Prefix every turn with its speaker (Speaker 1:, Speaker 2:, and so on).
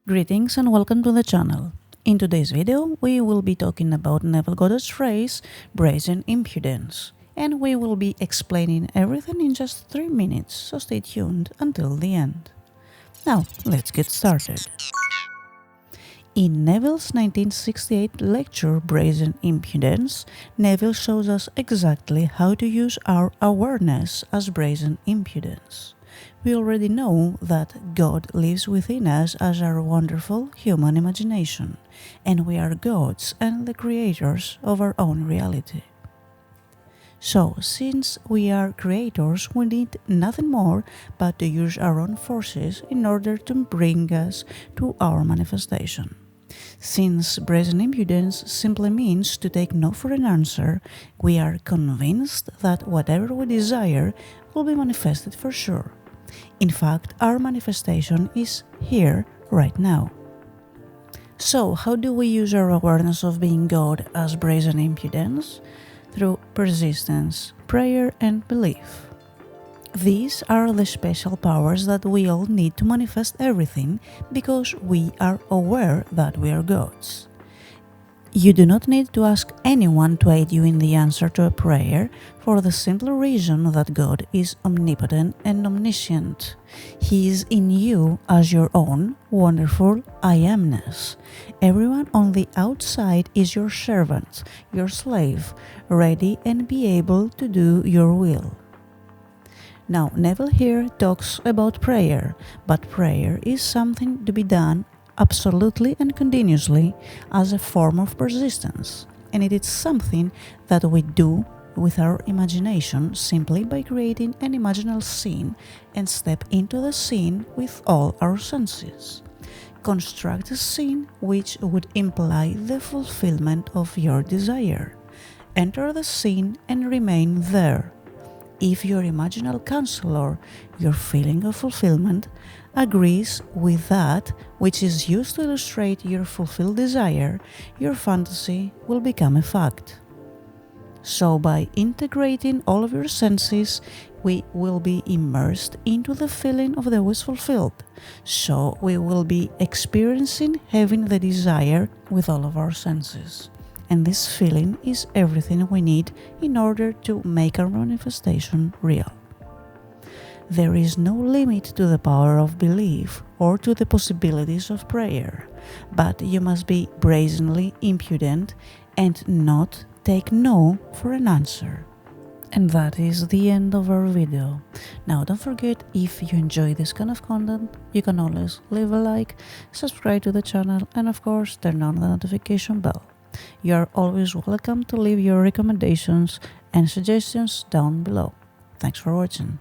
Speaker 1: Greetings and welcome to the channel. In today's video, we will be talking about Neville Goddard's phrase, Brazen Impudence, and we will be explaining everything in just 3 minutes, so stay tuned until the end. Now, let's get started. In Neville's 1968 lecture Brazen Impudence, Neville shows us exactly how to use our awareness as brazen impudence. We already know that God lives within us as our wonderful human imagination, and we are gods and the creators of our own reality. So, since we are creators, we need nothing more but to use our own forces in order to bring us to our manifestation. Since brazen impudence simply means to take no for an answer, we are convinced that whatever we desire will be manifested for sure. In fact, our manifestation is here right now. So, how do we use our awareness of being God as brazen impudence? Through persistence, prayer, and belief. These are the special powers that we all need to manifest everything because we are aware that we are gods. You do not need to ask anyone to aid you in the answer to a prayer for the simple reason that God is omnipotent and omniscient. He is in you as your own wonderful I amness. Everyone on the outside is your servant, your slave, ready and be able to do your will. Now, Neville here talks about prayer, but prayer is something to be done absolutely and continuously as a form of persistence, and it is something that we do with our imagination simply by creating an imaginal scene and step into the scene with all our senses. Construct a scene which would imply the fulfillment of your desire. Enter the scene and remain there. If your imaginal counselor, your feeling of fulfillment, agrees with that which is used to illustrate your fulfilled desire, your fantasy will become a fact. So by integrating all of your senses, we will be immersed into the feeling of the wishful field. So we will be experiencing having the desire with all of our senses. And this feeling is everything we need in order to make our manifestation real. There is no limit to the power of belief or to the possibilities of prayer, but you must be brazenly impudent and not take no for an answer. And that is the end of our video. Now don't forget, if you enjoy this kind of content, you can always leave a like, subscribe to the channel, and of course turn on the notification bell. You are always welcome to leave your recommendations and suggestions down below. Thanks for watching.